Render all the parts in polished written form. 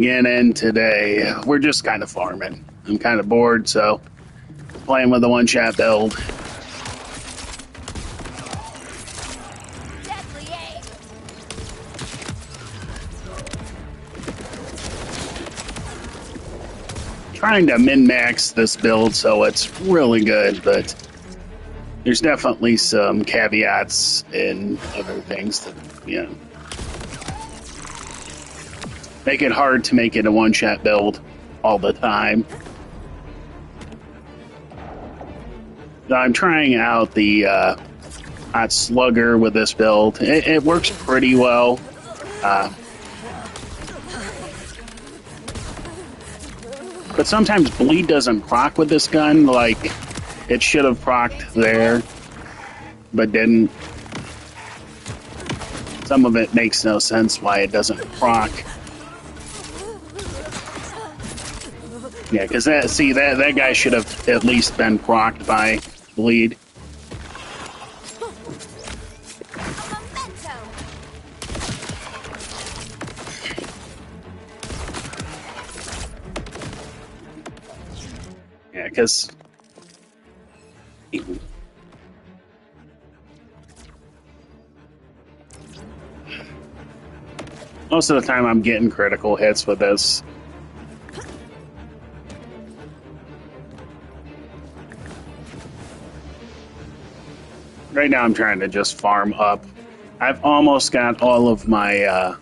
Getting in today. We're just kind of farming. I'm kind of bored, so playing with the one-shot build. Deadly aim. Trying to min-max this build so it's really good, but there's definitely some caveats and other things that, make it hard to make it a one-shot build all the time. So I'm trying out the hot slugger with this build. It works pretty well. But sometimes bleed doesn't proc with this gun. Like, it should have procced there, but didn't. Some of it makes no sense why it doesn't proc. Yeah, because that guy should have at least been procced by bleed. Yeah, because most of the time I'm getting critical hits with this. Right now I'm trying to just farm up. I've almost got all of my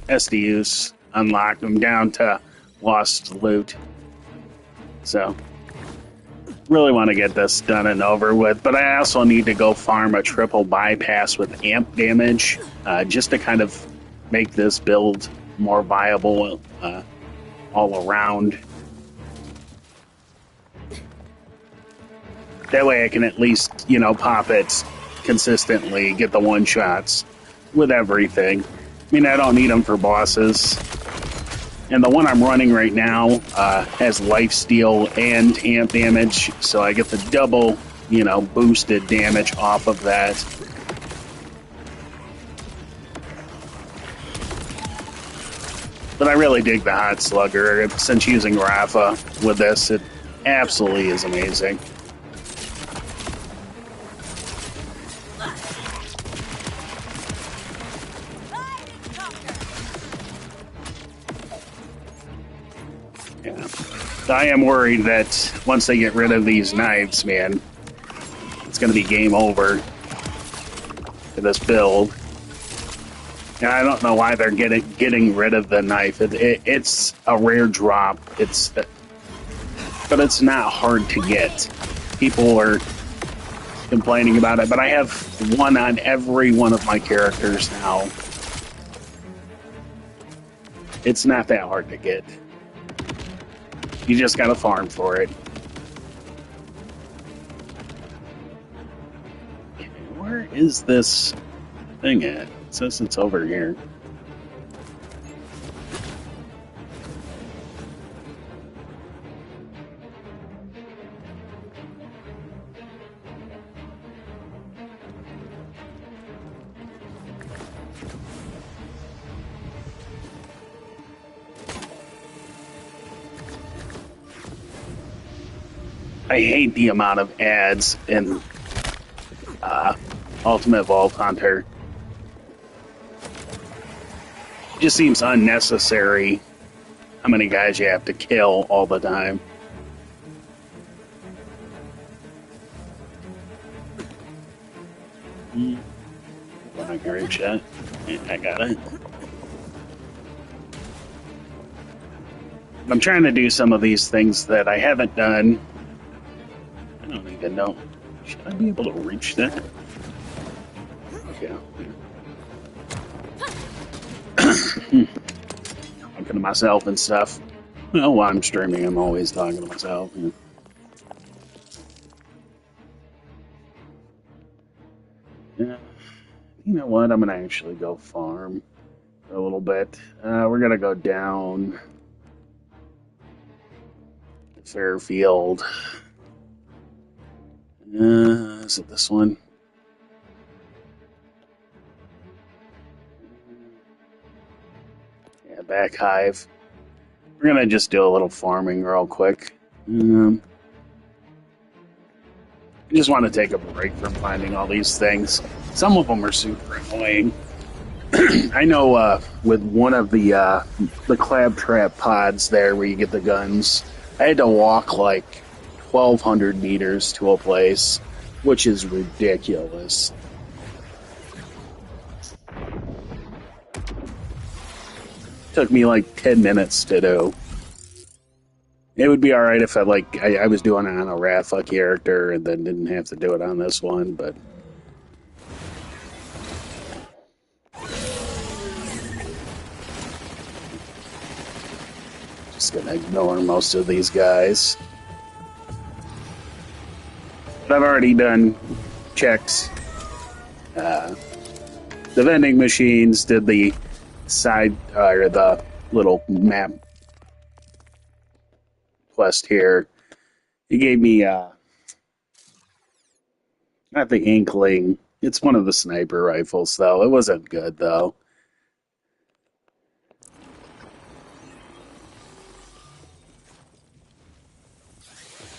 SDUs unlocked. I'm down to lost loot. So, really want to get this done and over with. But I also need to go farm a triple bypass with amp damage, just to kind of make this build more viable all around. That way I can at least, pop it consistently, get the one-shots with everything. I mean, I don't need them for bosses. And the one I'm running right now has lifesteal and amp damage, so I get the double, boosted damage off of that. But I really dig the Hot Slugger. Since using Rafa with this, it absolutely is amazing. Yeah. I am worried that once they get rid of these knives, man, it's going to be game over for this build. And I don't know why they're getting rid of the knife. It's a rare drop. But it's not hard to get. People are complaining about it, but I have one on every one of my characters now. It's not that hard to get. You just gotta farm for it. Okay, where is this thing at? It says it's over here. I hate the amount of ads in Ultimate Vault Hunter. It just seems unnecessary how many guys you have to kill all the time. A great shot. Yeah, I got it. I'm trying to do some of these things that I haven't done. I don't even know. Should I be able to reach that? Okay. Talking to myself and stuff. Well, while I'm streaming, I'm always talking to myself. Yeah. You know what? I'm going to actually go farm for a little bit. We're going to go down to Fairfield. Is it this one? Yeah, back hive. We're gonna just do a little farming real quick. I just want to take a break from finding all these things. Some of them are super annoying. I know with one of the claptrap pods there where you get the guns, I had to walk like 1,200 meters to a place, which is ridiculous. Took me like 10 minutes to do. It would be alright if I was doing it on a Rafa character and then didn't have to do it on this one, but just gonna ignore most of these guys. But I've already checked the vending machines, did the side or the little map quest here. He gave me not the Inkling. It's one of the sniper rifles though. It wasn't good though.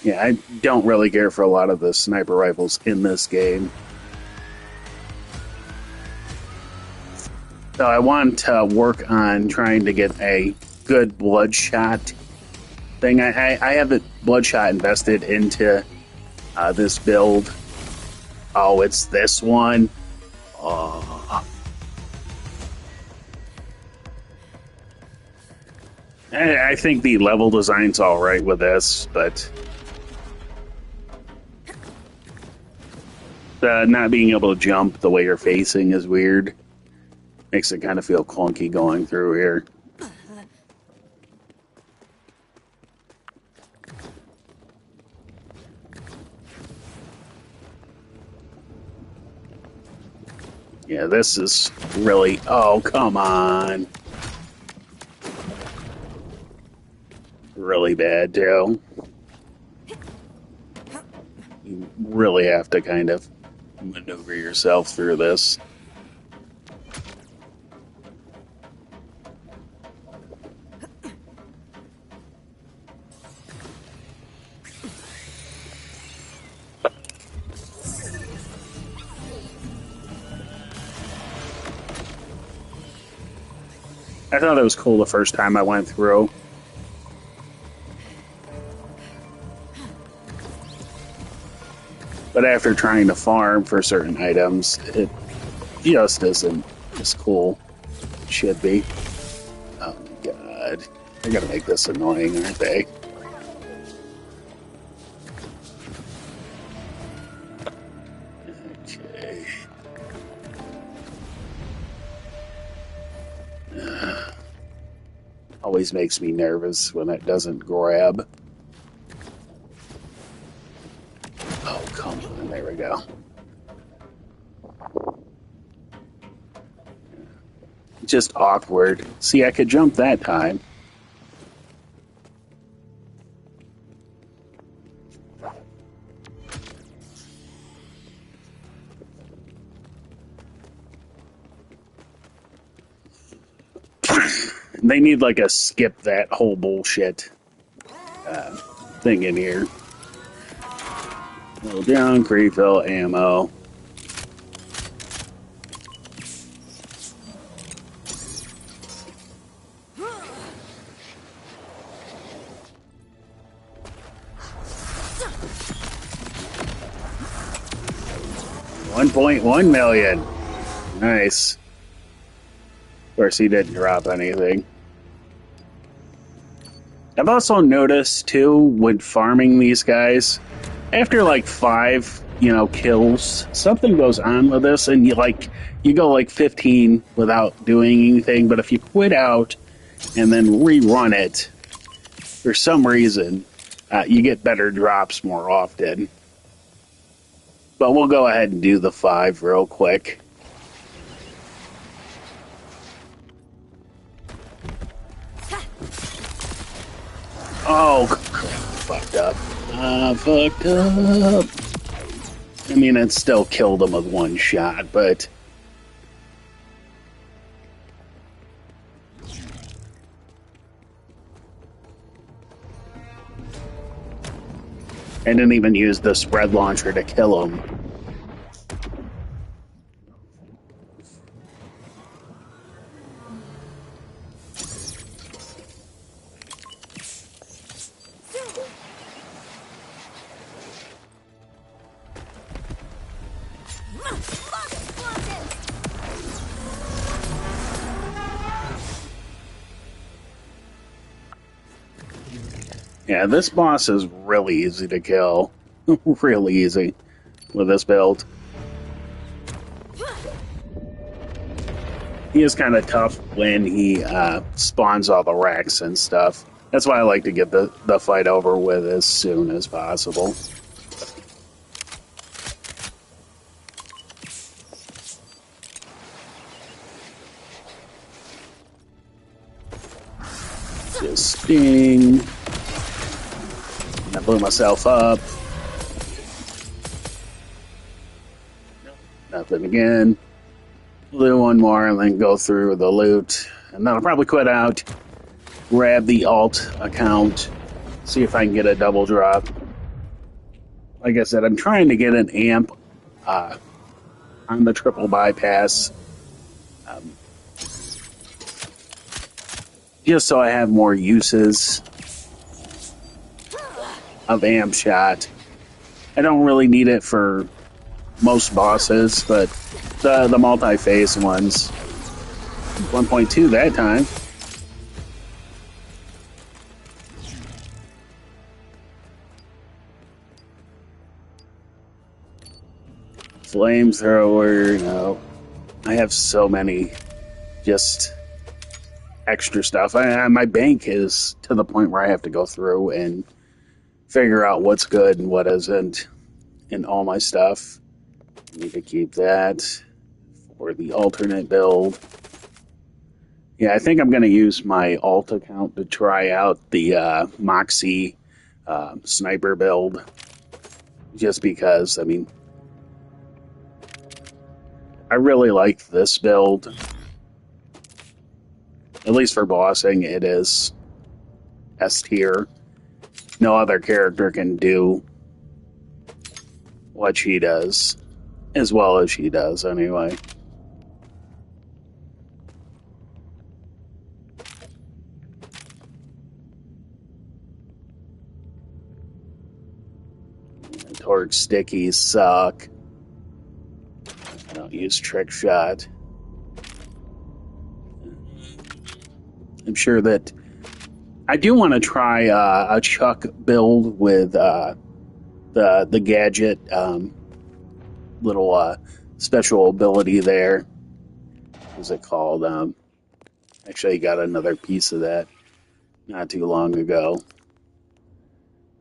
Yeah, I don't really care for a lot of the sniper rifles in this game. So I want to work on trying to get a good bloodshot thing. I have the bloodshot invested into this build. Oh, it's this one. I think the level design's all right with this, but not being able to jump the way you're facing is weird. Makes it kind of feel clunky going through here. Yeah, this is really... Oh, come on. Really bad, too. You really have to kind of maneuver yourself through this. I thought it was cool the first time I went through. But after trying to farm for certain items, it just isn't as cool as it should be. Oh my god. They're gonna make this annoying, aren't they? Okay. Always makes me nervous when it doesn't grab. Oh, come on. There we go. Just awkward. See, I could jump that time. They need like a skip that whole bullshit thing in here. Roll down, refill ammo. $1.1 million. Nice. Of course, he didn't drop anything. I've also noticed, too, when farming these guys, after like 5, kills, something goes on with this, and you go like 15 without doing anything, but if you quit out and then rerun it, for some reason, you get better drops more often. But we'll go ahead and do the 5 real quick. Oh, fucked up. Fucked up. I mean, it still killed him with one shot, but... I didn't even use the spread launcher to kill him. Yeah, this boss is really easy to kill. Really easy with this build. He is kind of tough when he spawns all the wrecks and stuff. That's why I like to get the fight over with as soon as possible. Just sting. I blew myself up. Nothing again. We'll do one more and then go through the loot. And then I'll probably quit out, grab the alt account, see if I can get a double drop. Like I said, I'm trying to get an amp on the triple bypass. Just so I have more uses of amp shot. I don't really need it for most bosses, but the multi-phase ones. 1.2 that time. Flamethrower, no. I have so many just extra stuff. My bank is to the point where I have to go through and figure out what's good and what isn't in all my stuff. Need to keep that for the alternate build. Yeah, I think I'm going to use my alt account to try out the Moxie sniper build. Just because, I mean, I really like this build. At least for bossing, it is S tier. No other character can do what she does, as well as she does, anyway. Torch stickies suck. I don't use trick shot. I'm sure that I do want to try a Chuck build with the gadget little special ability there. What's it called? Actually, I got another piece of that not too long ago.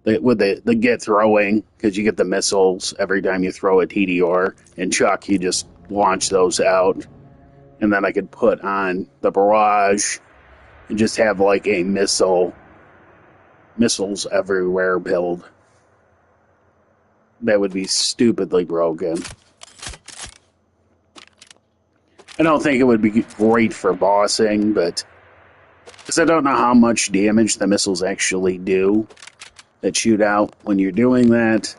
With the get throwing, because you get the missiles every time you throw a TDR, and Chuck, you just launch those out. And then I could put on the barrage and just have like a missiles everywhere build. That would be stupidly broken. I don't think it would be great for bossing, but because I don't know how much damage the missiles actually do that shoot out when you're doing that.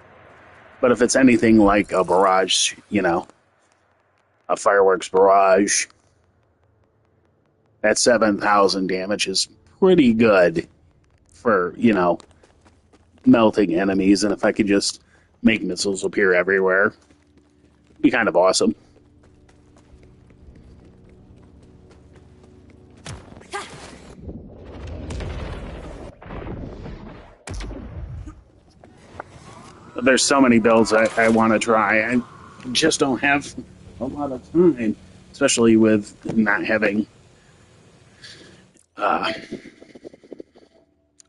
But if it's anything like a barrage, you know, a fireworks barrage, that 7,000 damage is pretty good for, you know, melting enemies. And if I could just make missiles appear everywhere, it'd be kind of awesome. There's so many builds I want to try. I just don't have a lot of time, especially with not having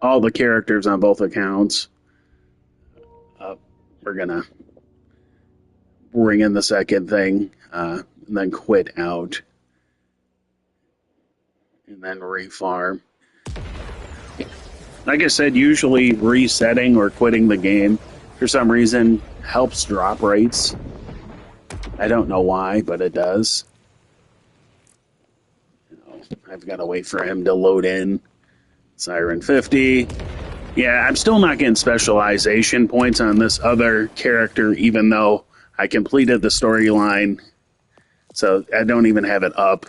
all the characters on both accounts. We're gonna bring in the second thing, and then quit out, and then refarm. Like I said, usually resetting or quitting the game for some reason helps drop rates. I don't know why, but it does. You know, I've got to wait for him to load in. Siren 50. Yeah, I'm still not getting specialization points on this other character, even though I completed the storyline. So I don't even have it up.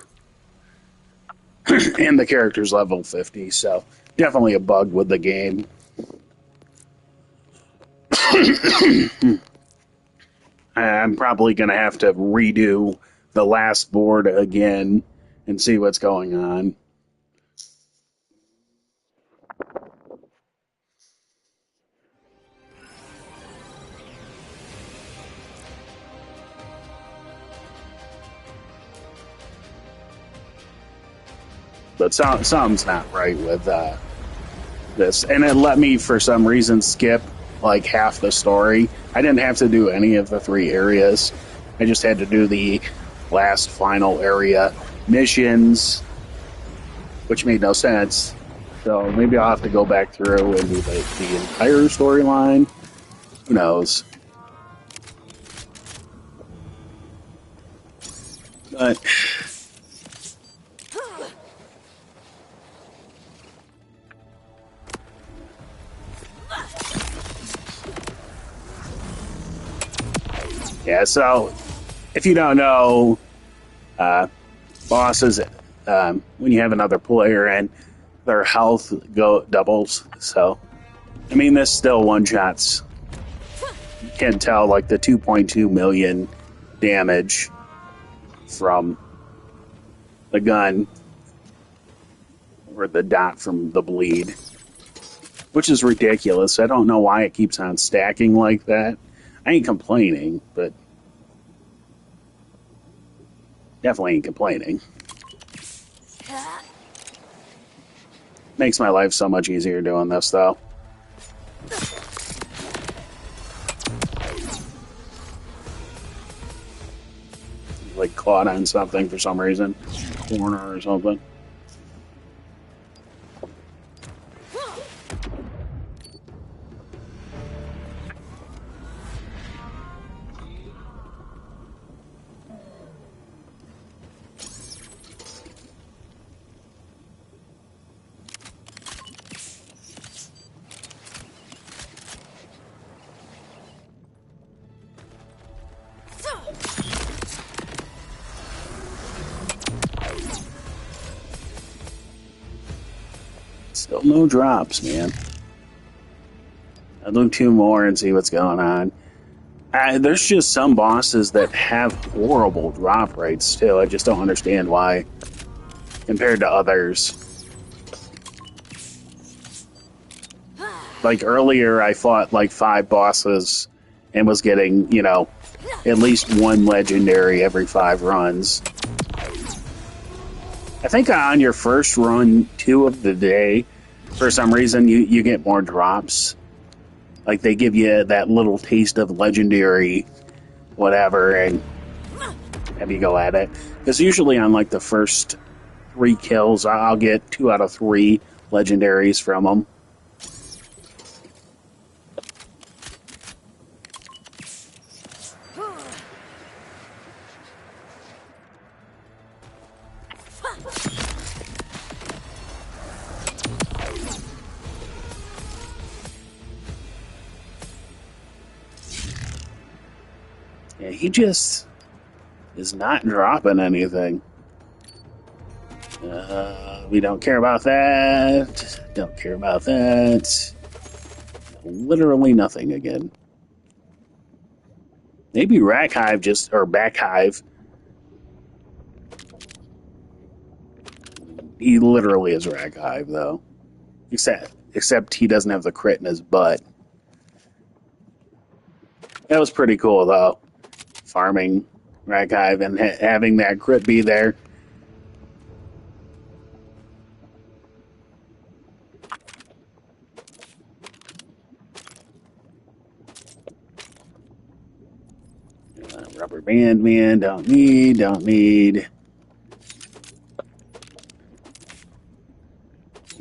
And the character's level 50, so definitely a bug with the game. I'm probably going to have to redo the last board again and see what's going on. But something's not right with this. And it let me, for some reason, skip like half the story. I didn't have to do any of the 3 areas. I just had to do the last final area missions, which made no sense. So maybe I'll have to go back through and do the entire storyline. Who knows? But yeah, so if you don't know, bosses, when you have another player in, their health doubles. So, I mean, this still one shots. You can tell like the 2.2 million damage from the gun or the dot from the bleed, which is ridiculous. I don't know why it keeps on stacking like that. I ain't complaining, but definitely ain't complaining. Makes my life so much easier doing this, though. Like caught on something for some reason. Corner or something. Still no drops, man. I'll do 2 more and see what's going on. There's just some bosses that have horrible drop rates, too. I just don't understand why, compared to others. Like, earlier, I fought, like, 5 bosses and was getting, you know, at least 1 legendary every 5 runs. I think on your first run, 2 of the day, for some reason, you get more drops. Like, they give you that little taste of legendary whatever, and have you go at it. Because usually on, like, the first 3 kills, I'll get 2 out of 3 legendaries from them. Yeah, he just is not dropping anything. We don't care about that. Don't care about that. Literally nothing again. Maybe Rack Hive just, or Back Hive. He literally is Rack Hive, though. Except he doesn't have the crit in his butt. That was pretty cool, though. Farming Rack Hive and having that crit be there. Rubber band, man. Don't need.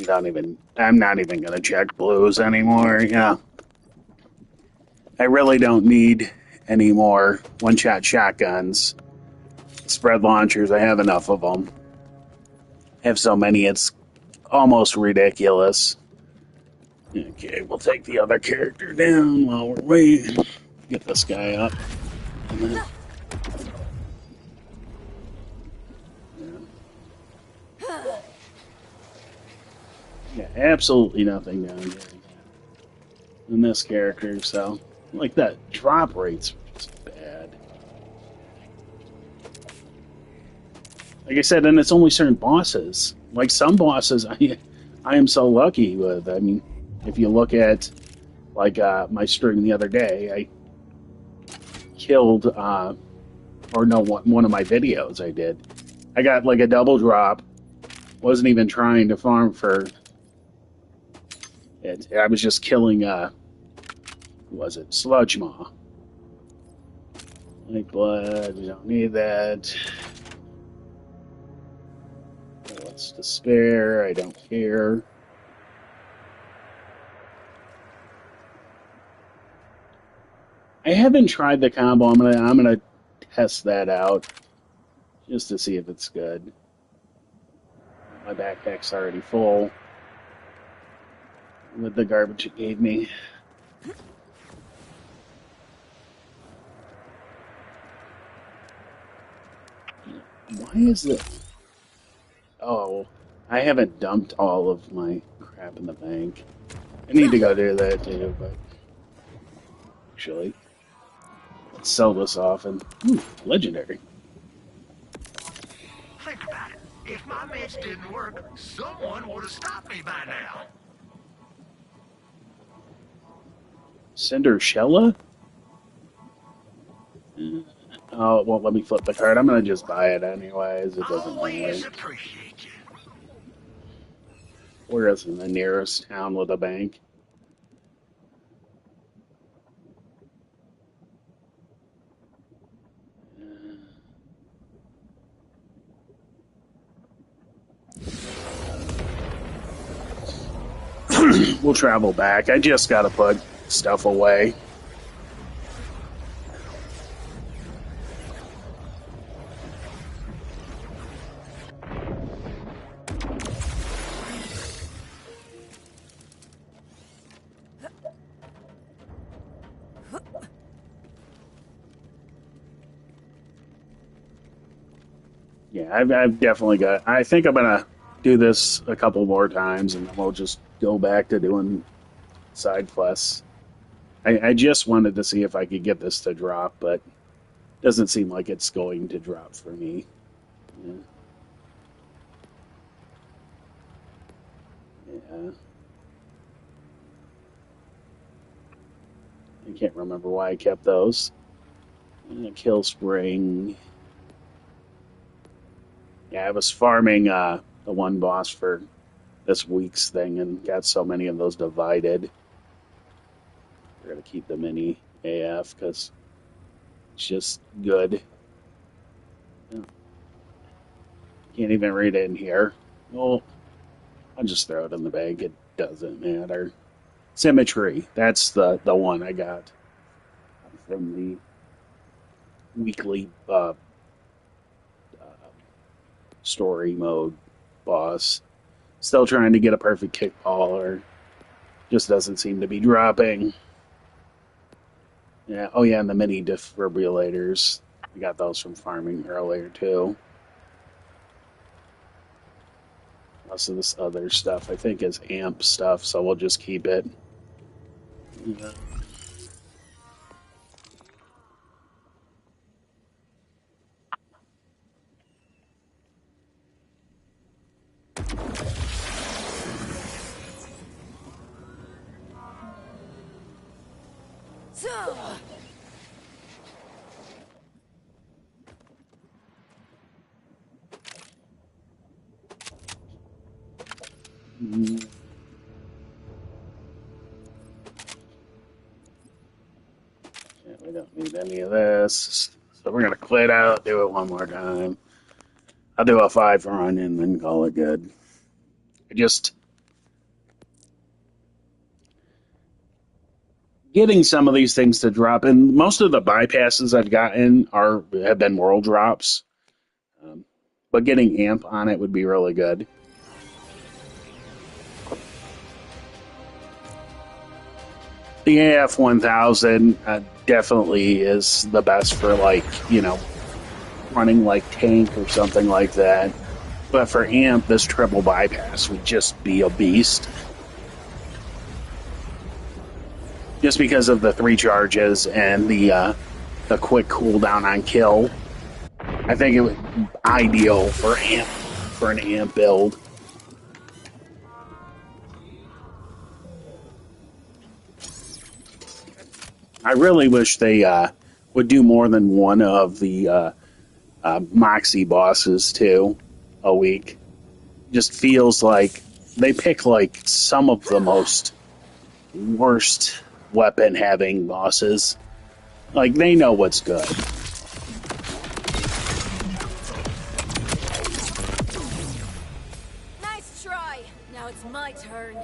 I'm not even going to check blues anymore. Yeah. I really don't need any more one-shot shotguns. Spread launchers, I have enough of them. I have so many, it's almost ridiculous. Okay, we'll take the other character down while we're waiting. Get this guy up. And then, yeah, absolutely nothing down here in this character, so like that drop rate's just bad. Like I said, and it's only certain bosses. Like some bosses, I am so lucky with. I mean, if you look at like my stream the other day, I killed, or no, one of my videos I did. I got like a double drop. Wasn't even trying to farm for it. I was just killing, who was it? Sludge Maw. Like blood, we don't need that. What's to spare? I don't care. I haven't tried the combo. I'm gonna test that out just to see if it's good. My backpack's already full with the garbage it gave me. Why is it? Oh, I haven't dumped all of my crap in the bank. I need to go do that too, but actually, let's sell this off and legendary. Think about it. If my meds didn't work, someone would have stopped me by now. Cindershella? Oh, it won't let me flip the card. I'm gonna just buy it anyways. It doesn't Always matter. appreciate you. Where is in the nearest town with a bank? We'll travel back. I just gotta put stuff away. Yeah, I've definitely got. I think I'm gonna do this a couple more times, and then we'll just go back to doing side quests. I just wanted to see if I could get this to drop, but it doesn't seem like it's going to drop for me. Yeah. Yeah. I can't remember why I kept those. Kill Spring. Yeah, I was farming the one boss for this week's thing and got so many of those divided. We're going to keep the mini AF because it's just good. Oh, can't even read it in here. Well, I'll just throw it in the bag. It doesn't matter. Symmetry. That's the one I got from the weekly story mode boss. Still trying to get a perfect kickballer. Just doesn't seem to be dropping. Yeah. Oh yeah, and the mini defibrillators. I got those from farming earlier too. Most of this other stuff I think is amp stuff, so we'll just keep it. Yeah. Mm, yeah, we don't need any of this. So we're gonna quit out, do it one more time. I'll do a 5 run and then call it good. I just getting some of these things to drop, and most of the bypasses I've gotten have been world drops. Um, but getting amp on it would be really good. The AF 1000 definitely is the best for, like, running like tank or something like that. But for amp, this triple bypass would just be a beast. Just because of the 3 charges and the quick cooldown on kill. I think it would be ideal for an amp build. I really wish they would do more than one of the Moxie bosses too a week. Just feels like they pick like some of the most worst weapon having bosses. Like they know what's good. Nice try. Now it's my turn.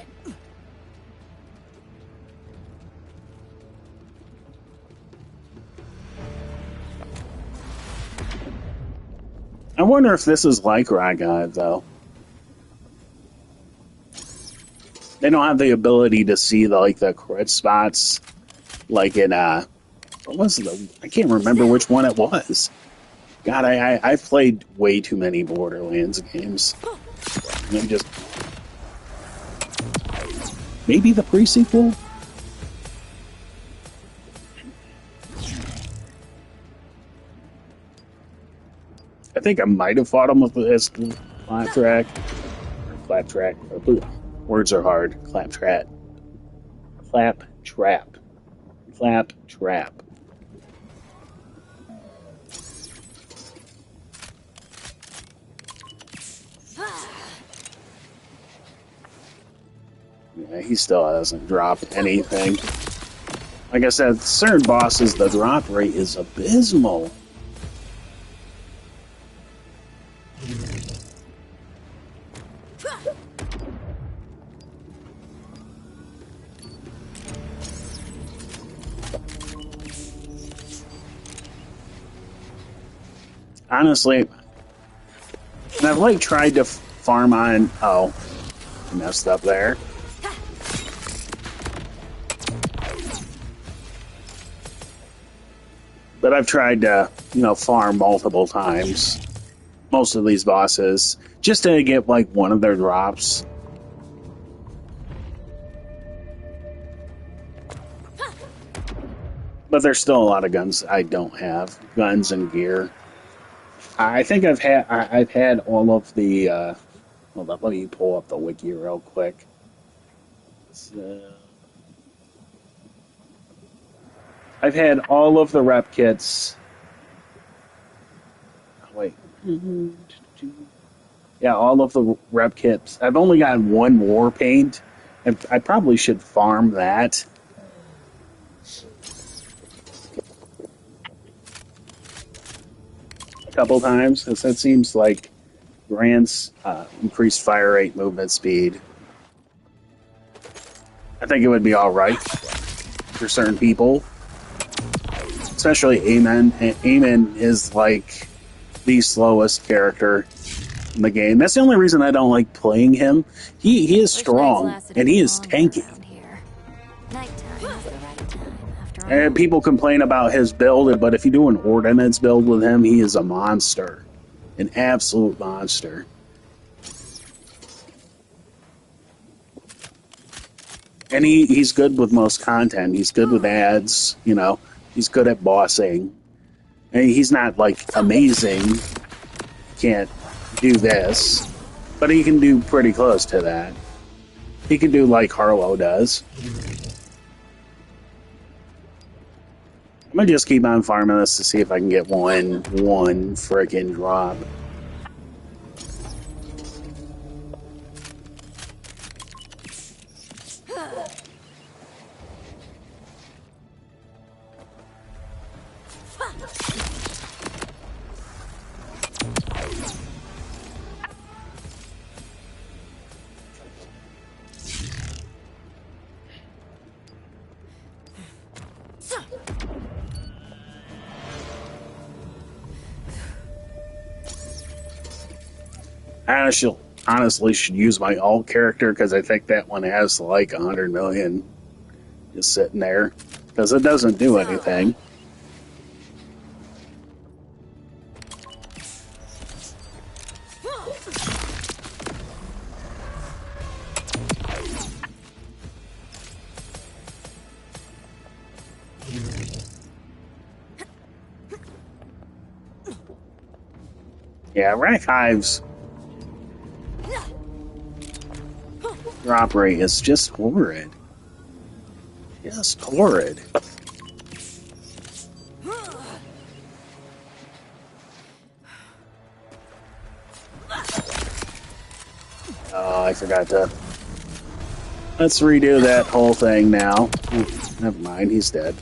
I wonder if this is like Raga, though. They don't have the ability to see the crit spots, like in what was it? I can't remember which one it was. God, I've played way too many Borderlands games. Maybe the pre-sequel. I think I might have fought him with this claptrap. Claptrap. Words are hard. Claptrap. Claptrap. Claptrap. Yeah, he still hasn't dropped anything. Like I said, certain bosses, the drop rate is abysmal. Honestly, and I've tried to farm on. Oh, I messed up there. But I've tried to, farm multiple times. Most of these bosses, just to get one of their drops. But there's still a lot of guns I don't have. Guns and gear. I think I've had all of the. Hold up, let me pull up the wiki real quick. So, I've had all of the rep kits. Oh, wait. Yeah, all of the rep kits. I've only got one war paint. I probably should farm that. Couple times, because that seems like grants increased fire rate, movement speed. I think it would be all right for certain people, especially Amen. Amen is the slowest character in the game. That's the only reason I don't like playing him. He is strong and he is tanky. And people complain about his build, but if you do an ordnance build with him, he is a monster. An absolute monster. And he's good with most content. He's good with ads, He's good at bossing. And he's not, amazing. Can't do this. But he can do pretty close to that. He can do like Harlow does. I'm gonna just keep on farming this to see if I can get one frickin' drop. I honestly should use my alt character because I think that one has 100 million Just sitting there. Because it doesn't do anything. Yeah, Rack Hive's drop rate is just horrid. Just horrid. Oh, I forgot to... Let's redo that whole thing now. Never mind, he's dead.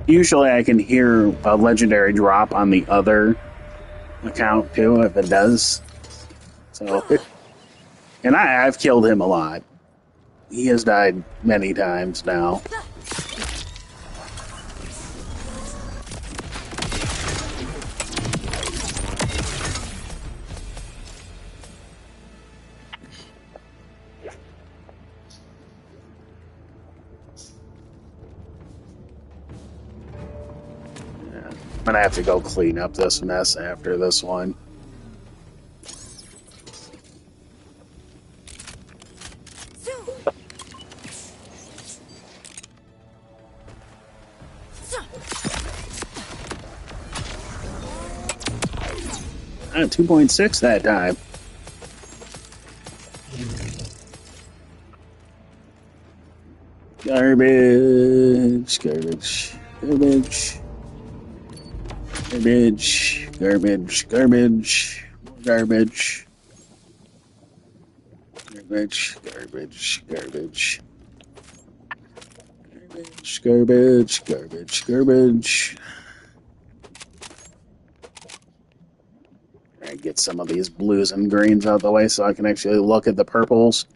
Usually I can hear a legendary drop on the other account too, if it does. So, and I've killed him a lot. He has died many times now. I'm gonna have to go clean up this mess after this one. Ah, 2.6 that time. Garbage, garbage, garbage. Garbage, garbage, garbage, more garbage. Garbage, garbage, garbage. Garbage, garbage, garbage, garbage. Alright, get some of these blues and greens out of the way so I can actually look at the purples.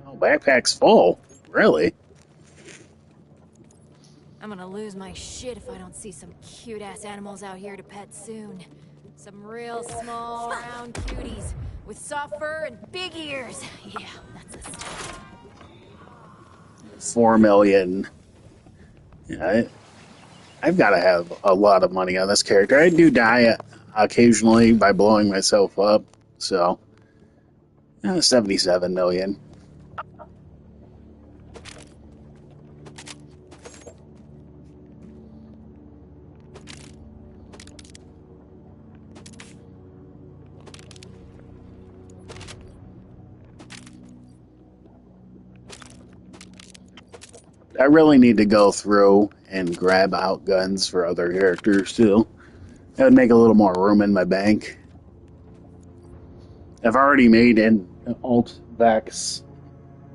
Oh, backpack's full. Really? I'm gonna lose my shit if I don't see some cute-ass animals out here to pet soon. Some real small, round cuties with soft fur and big ears. Yeah, that's a stuff. 4 million. Yeah, I've got to have a lot of money on this character. I do die occasionally by blowing myself up, so 77 million. I really need to go through and grab out guns for other characters too. That would make a little more room in my bank. I've already made an alt Vex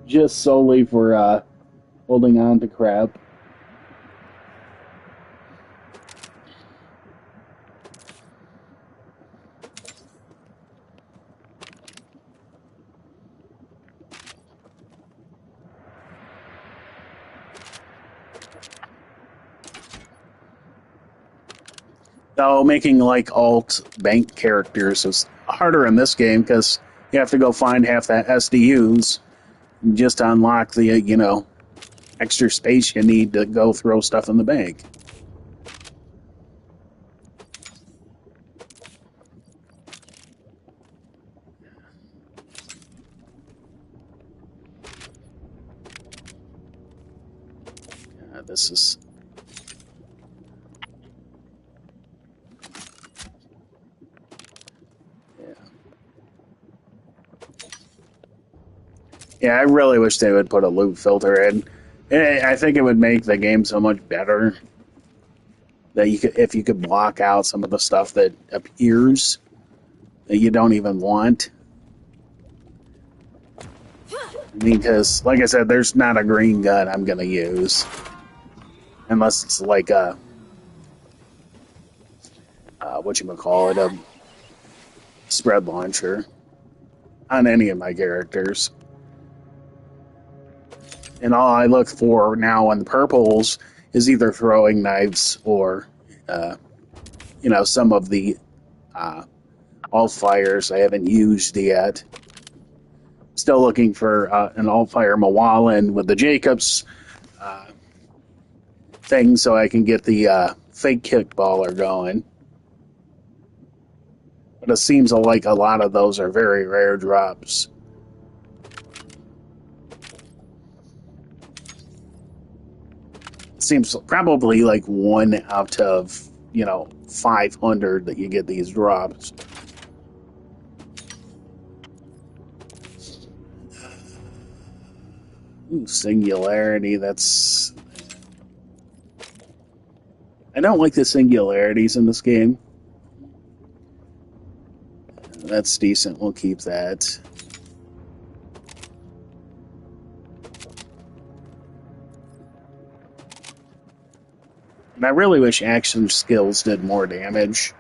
just solely for holding on to crap. So making like alt bank characters is harder in this game because you have to go find half that SDUs just to unlock the, extra space you need to go throw stuff in the bank. This is... Yeah, I really wish they would put a loot filter in. I think it would make the game so much better that you could, if you could block out some of the stuff that appears that you don't even want. Because, like I said, there's not a green gun I'm gonna use unless it's like a whatchamacallit, a spread launcher on any of my characters. And all I look for now in the purples is either throwing knives or, some of the all fires I haven't used yet. Still looking for an all fire Mawalin with the Jacobs thing so I can get the fake kickballer going. But it seems like a lot of those are very rare drops. It seems probably like 1 out of, 500 that you get these drops. Ooh, singularity, that's... I don't like the singularities in this game. That's decent, we'll keep that. And I really wish action skills did more damage.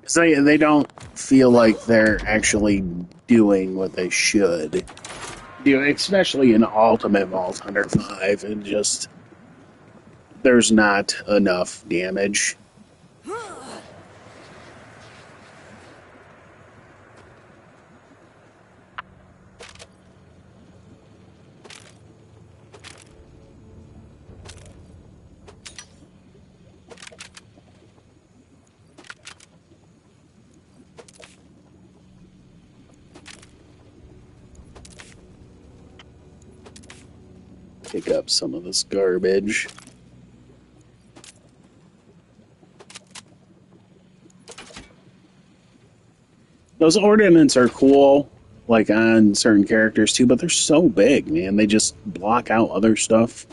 Because they don't feel like they're actually doing what they should. Especially in Ultimate Vault Hunter 5, and just... there's not enough damage. Pick up some of this garbage. Those ordnance are cool, like on certain characters too, but they're so big, man. They just block out other stuff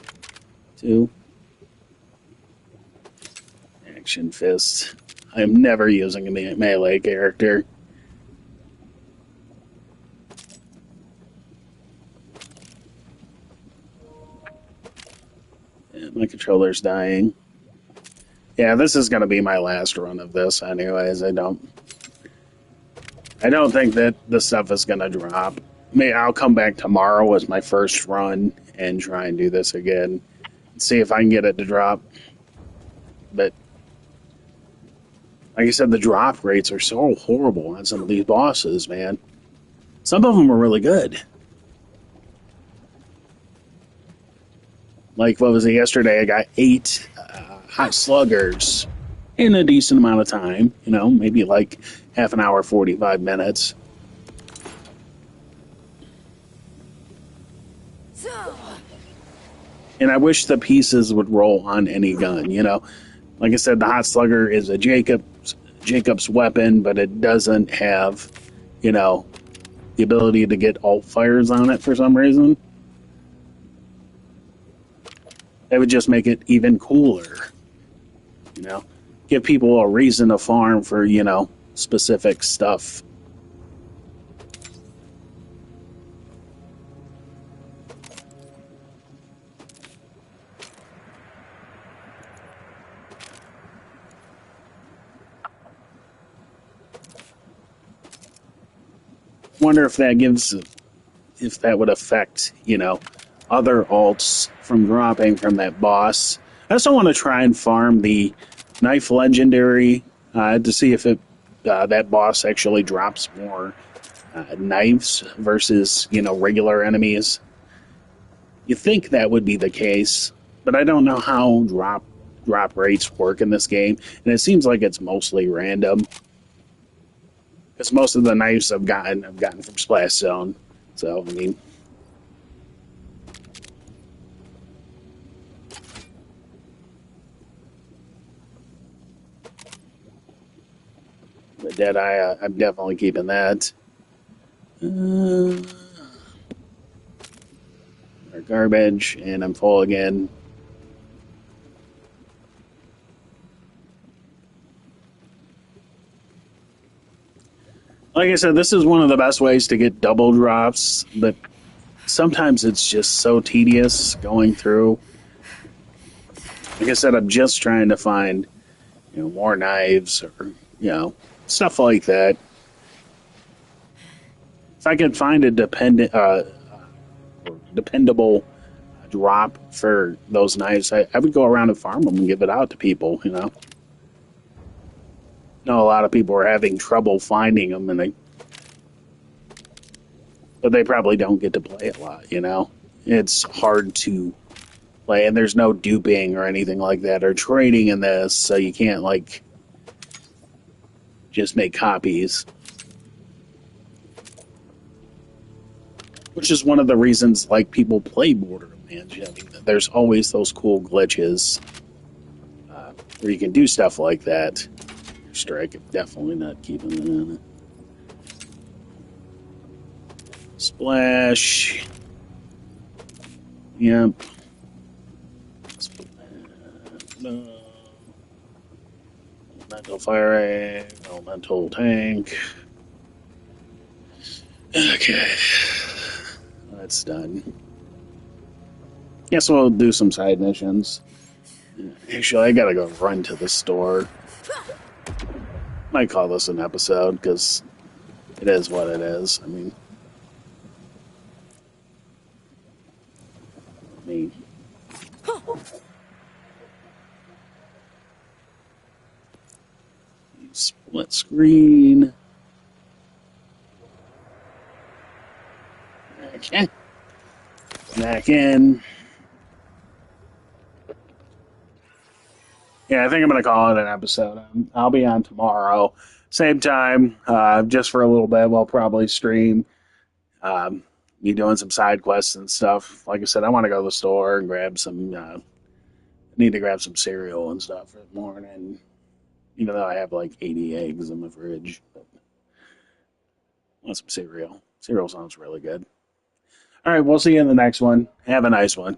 too. Action fist. I'm never using a melee character. My controller's dying. Yeah, this is going to be my last run of this anyways. I don't think that the stuff is going to drop. Maybe I'll come back tomorrow as my first run and try and do this again. See if I can get it to drop. But, like I said, the drop rates are so horrible on some of these bosses, man. Some of them are really good. Like, what was it yesterday? I got 8 hot sluggers in a decent amount of time. Maybe like half an hour, 45 minutes. And I wish the pieces would roll on any gun, Like I said, the hot slugger is a Jacob's weapon, but it doesn't have, the ability to get alt fires on it for some reason. That would just make it even cooler. Give people a reason to farm for, specific stuff. Wonder if that would affect, other alts from dropping from that boss. I also want to try and farm the Knife Legendary to see if that boss actually drops more knives versus, regular enemies. You think that would be the case, but I don't know how drop rates work in this game, and it seems like it's mostly random. Because most of the knives I've gotten from Splash Zone. So, I mean... The Deadeye, I'm definitely keeping that. Our garbage, and I'm full again. Like I said, this is one of the best ways to get double drops, but sometimes it's just so tedious going through. Like I said, I'm just trying to find, more knives or, stuff like that. If I could find a or dependable drop for those knives, I would go around and farm them and give it out to people, you know. I know a lot of people are having trouble finding them, but they probably don't get to play a lot, you know. It's hard to play, and there's no duping or anything like that, or trading in this, so you can't, like, just make copies. Which is one of the reasons, like, people play Borderlands. You know, I mean, there's always those cool glitches where you can do stuff like that. Strike, definitely not keeping it in. Splash. Yep. No. Elemental firing. Elemental tank. Okay. That's done. Guess we'll do some side missions. Actually, I gotta go run to the store. Might call this an episode, because it is what it is. I mean... Split screen. Okay. Back in. Yeah, I think I'm going to call it an episode. I'll be on tomorrow. Same time, just for a little bit. We'll probably stream. Me doing some side quests and stuff. Like I said, I want to go to the store and grab some... I need to grab some cereal and stuff for the morning. Even though I have like 80 eggs in my fridge. But I want some cereal. Cereal sounds really good. All right, we'll see you in the next one. Have a nice one.